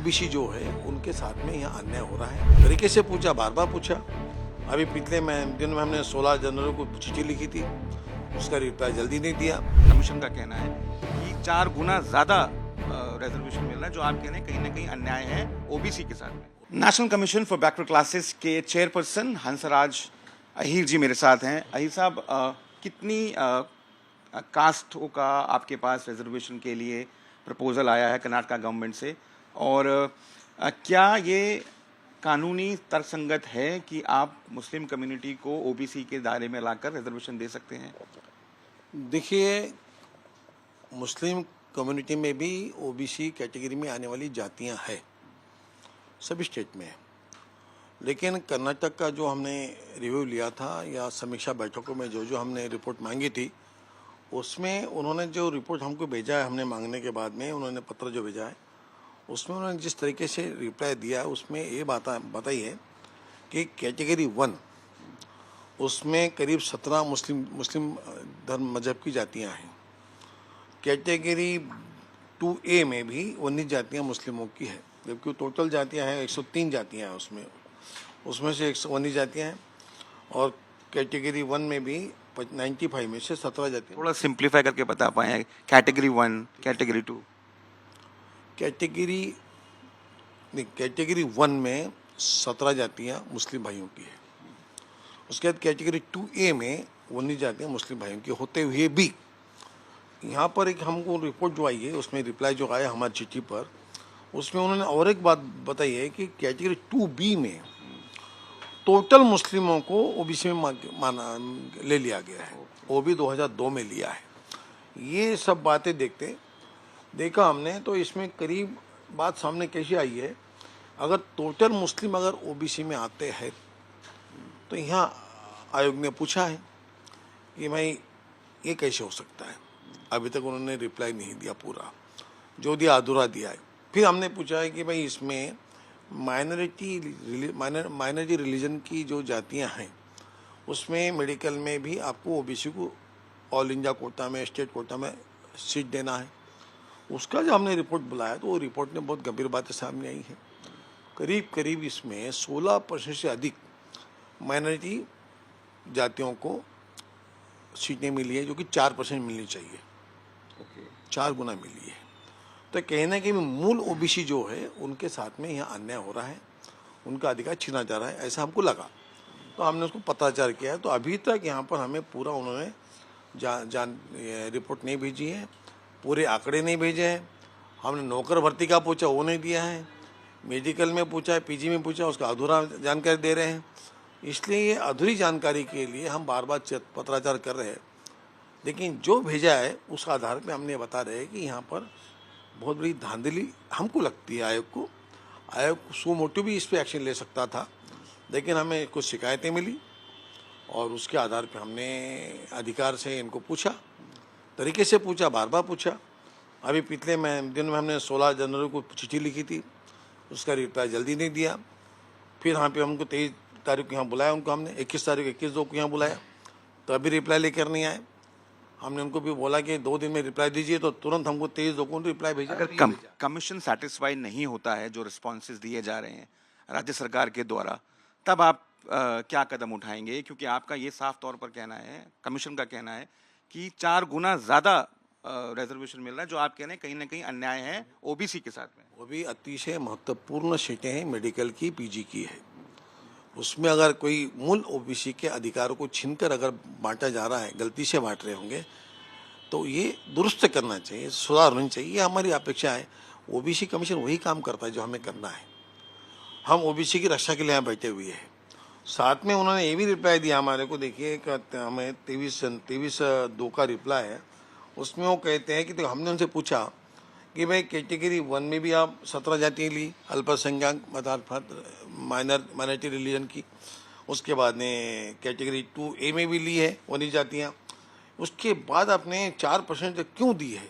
OBC जो है उनके साथ में यहाँ अन्याय हो रहा है। तरीके से पूछा, बार बार पूछा। अभी पिछले दिन में हमने 16 जनवरी को चिट्ठी लिखी थी, उसका रिप्लाई जल्दी नहीं दिया। कमीशन का कहना है कि 4 गुना ज्यादा रिजर्वेशन मिल रहा है, जो आप कह रहे हैं कहीं ना कहीं अन्याय है ओबीसी के साथ में। National commission for backward classes के चेयरपर्सन हंसराज अहीर जी मेरे साथ हैं। अहीर साहब, कितनी कास्टों का आपके पास रिजर्वेशन के लिए प्रपोजल आया है कर्नाटका गवर्नमेंट से, और क्या ये कानूनी तर्कसंगत है कि आप मुस्लिम कम्युनिटी को ओबीसी के दायरे में लाकर रिजर्वेशन दे सकते हैं? देखिए, मुस्लिम कम्युनिटी में भी ओबीसी कैटेगरी में आने वाली जातियां हैं, सभी स्टेट में है। लेकिन कर्नाटक का जो हमने रिव्यू लिया था या समीक्षा बैठकों में जो हमने रिपोर्ट मांगी थी, उसमें उन्होंने जो रिपोर्ट हमको भेजा है, हमने मांगने के बाद में उन्होंने पत्र जो भेजा है, उसमें उन्होंने जिस तरीके से रिप्लाई दिया है उसमें ये बताई है कि कैटेगरी 1 उसमें करीब 17 मुस्लिम धर्म मजहब की जातियां हैं। कैटेगरी 2A में भी 19 जातियां मुस्लिमों की है, जबकि टोटल जातियां हैं 103 जातियां हैं। उसमें से 119 जातियां हैं, और कैटेगरी 1 में भी 95 में से 17 जातियां। थोड़ा सिंप्लीफाई करके बता पाए, कैटेगरी 1, कैटेगरी 2। कैटेगरी 1 में 17 जातियां मुस्लिम भाइयों की है। उसके बाद कैटेगरी 2A में 19 जातियां मुस्लिम भाइयों की होते हुए भी यहाँ पर एक हमको रिपोर्ट जो आई है, उसमें रिप्लाई जो आया हमारी चिट्ठी पर, उसमें उन्होंने और एक बात बताई है कि कैटेगरी 2B में टोटल मुस्लिमों को ओबीसी में ले लिया गया है। वो भी 2002 में लिया है। ये सब बातें देखा हमने, तो इसमें करीब बात सामने कैसी आई है, अगर टोटल मुस्लिम अगर ओबीसी में आते हैं तो यहाँ आयोग ने पूछा है कि भाई ये कैसे हो सकता है। अभी तक उन्होंने रिप्लाई नहीं दिया, पूरा जो दिया अधूरा दिया है। फिर हमने पूछा है कि भाई इसमें माइनॉरिटी रिलीजन की जो जातियां हैं, उसमें मेडिकल में भी आपको ओबीसी को ऑल इंडिया कोटा में, स्टेट कोटा में सीट देना है। उसका जो हमने रिपोर्ट बुलाया तो वो रिपोर्ट में बहुत गंभीर बातें सामने आई है। करीब इसमें 16% से अधिक माइनॉरिटी जातियों को सीटें मिली है, जो कि 4% मिलनी चाहिए। 4 गुना मिली है। तो कहने के मूल ओबीसी जो है उनके साथ में यहाँ अन्याय हो रहा है, उनका अधिकार छीना जा रहा है, ऐसा हमको लगा। तो हमने उसको पत्राचार किया है। तो अभी तक यहाँ पर हमें पूरा उन्होंने रिपोर्ट नहीं भेजी है, पूरे आंकड़े नहीं भेजे हैं। हमने नौकर भर्ती का पूछा, वो नहीं दिया है। मेडिकल में पूछा है, पीजी में पूछा, उसका अधूरा जानकारी दे रहे हैं। इसलिए ये अधूरी जानकारी के लिए हम बार बार पत्राचार कर रहे हैं। लेकिन जो भेजा है उस आधार पे हमने बता रहे हैं कि यहाँ पर बहुत बड़ी धांधली हमको लगती है। आयोग सो मोटिव भी इस पर एक्शन ले सकता था, लेकिन हमें कुछ शिकायतें मिली और उसके आधार पे हमने अधिकार से इनको पूछा, तरीके से पूछा, बार बार पूछा। अभी पिछले दिन में हमने 16 जनवरी को चिट्ठी लिखी थी, उसका रिप्लाई जल्दी नहीं दिया। फिर यहाँ पे हमको 23 तारीख को यहाँ बुलाया, उनको हमने 21 को यहाँ बुलाया, तो अभी रिप्लाई लेकर नहीं आए। हमने उनको भी बोला कि 2 दिन में रिप्लाई दीजिए, तो तुरंत हमको 23 को रिप्लाई भेजा। अगर कमीशन सेटिस्फाइड नहीं होता है जो रिस्पॉन्सेज दिए जा रहे हैं राज्य सरकार के द्वारा, तब आप क्या कदम उठाएंगे? क्योंकि आपका ये साफ तौर पर कहना है, कमीशन का कहना है कि 4 गुना ज्यादा रिजर्वेशन मिल रहा है, जो आप कह रहे हैं कहीं ना कहीं अन्याय है ओबीसी के साथ में। वो भी अतिशय महत्वपूर्ण सीटें हैं, मेडिकल की, पीजी की है। उसमें अगर कोई मूल ओबीसी के अधिकारों को छीनकर अगर बांटा जा रहा है, गलती से बांट रहे होंगे, तो ये दुरुस्त करना चाहिए, सुधार होनी चाहिए, ये हमारी अपेक्षा है। ओबीसी कमीशन वही काम करता है जो हमें करना है। हम ओबीसी की रक्षा के लिए यहाँ बैठे हुए हैं। साथ में उन्होंने ये भी रिप्लाई दिया हमारे को, देखिए हमें 23/2 का रिप्लाई है। उसमें वो कहते हैं कि तो हमने उनसे पूछा कि भाई कैटेगरी 1 में भी आप 17 जातियाँ ली, अल्पसंख्यक माइनॉरिटी रिलीजन की। उसके बाद ने कैटेगरी 2A में भी ली है 19 जातियाँ। उसके बाद आपने 4% क्यों दी है,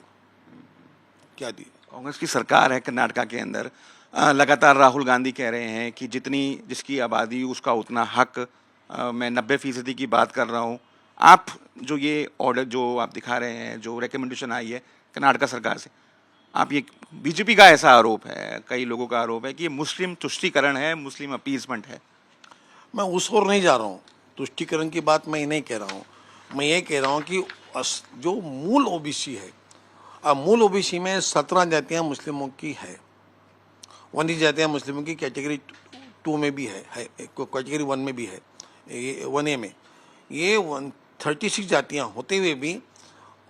क्या दी? कांग्रेस की सरकार है कर्नाटका के अंदर। लगातार राहुल गांधी कह रहे हैं कि जिसकी आबादी उसका उतना हक। मैं 90% की बात कर रहा हूँ। आप जो ये ऑर्डर जो आप दिखा रहे हैं, जो रिकमेंडेशन आई है कर्नाटका सरकार से, आप ये बीजेपी का ऐसा आरोप है, कई लोगों का आरोप है कि ये मुस्लिम तुष्टीकरण है, मुस्लिम अपीजमेंट है। मैं उस ओर नहीं जा रहा हूँ, तुष्टीकरण की बात मैं नहीं कह रहा हूँ। मैं ये कह रहा हूँ कि जो मूल ओबीसी है, अब मूल ओबीसी में 17 जातियाँ मुस्लिमों की है, 19 जातियाँ मुस्लिमों की कैटेगरी 2 में भी है, कैटेगरी 1 में भी है, ये 1A में। ये 36 जातियाँ होते हुए भी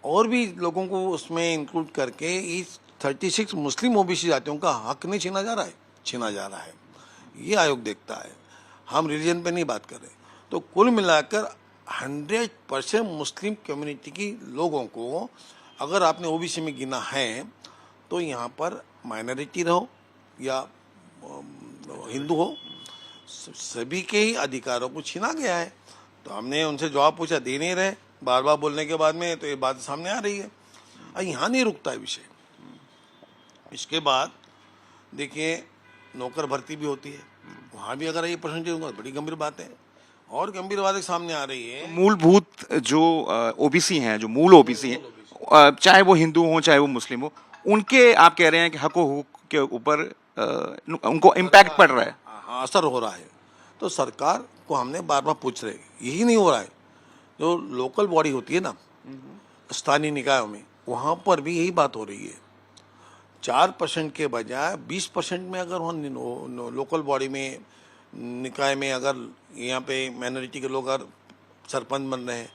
और भी लोगों को उसमें इंक्लूड करके इस 36 मुस्लिम ओबीसी जातियों का हक नहीं छीना जा रहा है, छीना जा रहा है। ये आयोग देखता है, हम रिलीजन पे नहीं बात कर रहे। तो कुल मिलाकर 100% मुस्लिम कम्युनिटी की लोगों को अगर आपने ओबीसी में गिना है तो यहाँ पर माइनॉरिटी रहो या हिंदू हो, सभी के ही अधिकारों को छीना गया है। तो हमने उनसे जवाब पूछा, दे नहीं रहे, बार बार बोलने के बाद में तो ये बात सामने आ रही है। और यहाँ नहीं रुकता है विषय। इसके बाद देखिए नौकर भर्ती भी होती है, वहाँ भी अगर ये परसेंटेज होगा तो बड़ी गंभीर बात है। और गंभीर बात एक सामने आ रही है, मूलभूत जो ओबीसी हैं, जो मूल ओबीसी हैं, चाहे वो हिंदू हो चाहे वो मुस्लिम हो, उनके आप कह रहे हैं कि हक के ऊपर उनको इम्पैक्ट पड़ रहा है। हाँ, असर हो रहा है। तो सरकार को हमने बार बार पूछ रहे, यही नहीं हो रहा है। जो लोकल बॉडी होती है ना स्थानीय निकायों में, वहाँ पर भी यही बात हो रही है। 4% के बजाय 20% में अगर वहाँ लोकल बॉडी में निकाय में अगर यहाँ पे माइनॉरिटी के लोग अगर सरपंच बन रहे हैं,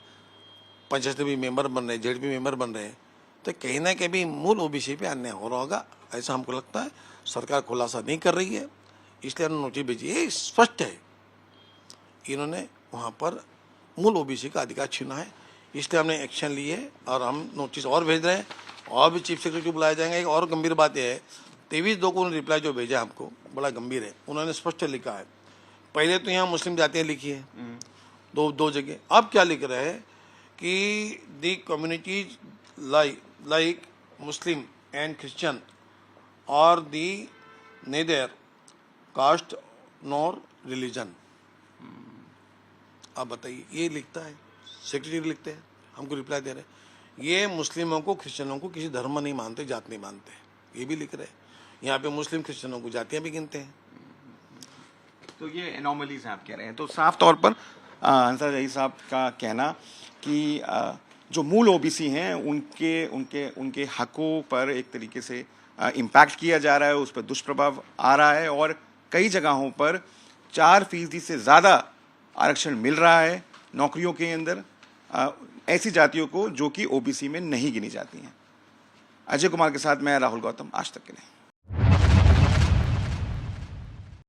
पंचायत भी मेंबर बन रहे हैं, जेडपी मेंबर बन रहे हैं, तो कहीं ना कहीं मूल ओबीसी पे अन्याय हो रहा होगा, ऐसा हमको लगता है। सरकार खुलासा नहीं कर रही है, इसलिए हमने नोटिस भेजी। ये स्पष्ट है, इन्होंने वहाँ पर मूल ओबीसी का अधिकार छीना है, इसलिए हमने एक्शन लिए है और हम नोटिस और भेज रहे हैं। और भी चीफ सेक्रेटरी बुलाए जाएंगे। एक और गंभीर बात यह है, 23/2 को उन्होंने रिप्लाई जो भेजा हमको बड़ा गंभीर है। उन्होंने स्पष्ट लिखा है, पहले तो यहाँ मुस्लिम जातियाँ लिखी है दो जगह, अब क्या लिख रहे हैं कि the communities like Muslim and Christian और the neither caste nor religion. आप बताइए, ये लिखता है सेक्रेटरी, लिखते हैं, हमको रिप्लाई दे रहे हैं। ये मुस्लिमों को क्रिश्चियनों को किसी धर्म नहीं मानते, जात नहीं मानते, ये भी लिख रहे हैं। यहाँ पे मुस्लिम क्रिश्चियनों को जातियाँ भी गिनते हैं। तो ये एनॉमलीज हैं आप कह रहे हैं। तो साफ तौर पर अंसार जही साहब का कहना कि जो मूल ओबीसी हैं उनके उनके उनके हकों पर एक तरीके से इम्पैक्ट किया जा रहा है, उस पर दुष्प्रभाव आ रहा है और कई जगहों पर 4% से ज़्यादा आरक्षण मिल रहा है नौकरियों के अंदर ऐसी जातियों को जो कि ओबीसी में नहीं गिनी जाती हैं। अजय कुमार के साथ मैं राहुल गौतम, आज तक के लिए।